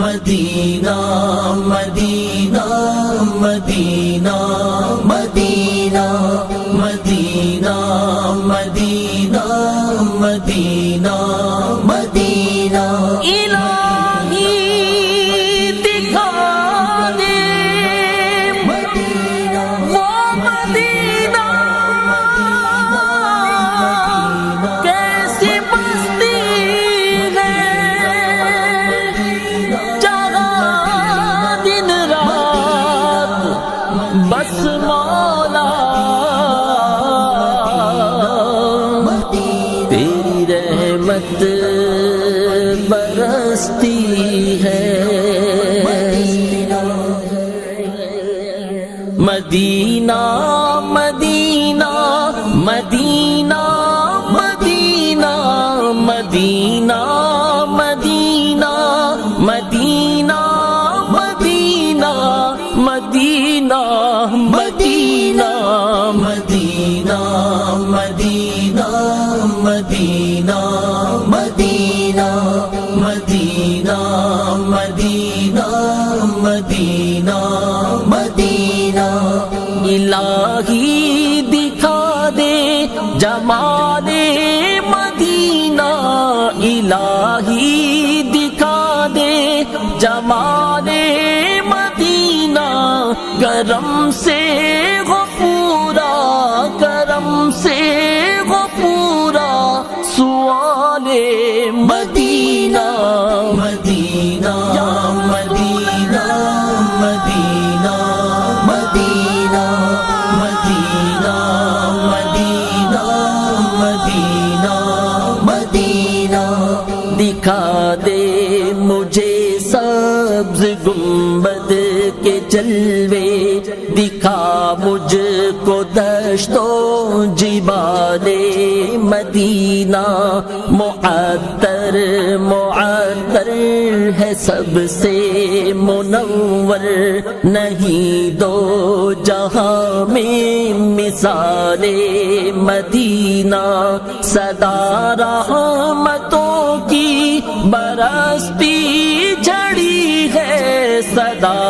مدینہ مدینہ مدینہ مدینہ مدینہ مدینہ مدینہ مدینہ الہی دکھا دے مدینہ وہ مدینہ کیسی بستی ہے جہاں دن رات بس مولا تیری رحمت برستی ہے مدینہ مدینہ مدینہ مدینہ مدینہ مدینہ مدینہ مدینہ مدینہ مدینہ مدینہ مدینہ مدینہ مدینہ مدینہ مدینہ مدینہ مدینہ الہی دکھا دے جمال مدینہ الہی دکھا دے جمال مدینہ کرم سے غفورا کرم سے غفورا سوال مدینہ مدینہ مدینہ مدینہ مدینہ مدینہ مدینہ مدینہ مدینہ دکھا دے مجھے سبز گنبد کے جلوے دکھا مجھ کو دشت و جبال مدینہ معطر معطر ہے سب سے منور نہیں دو جہاں میں مثال مدینہ صدا رحمتوں کی برستی جھڑی ہے صدا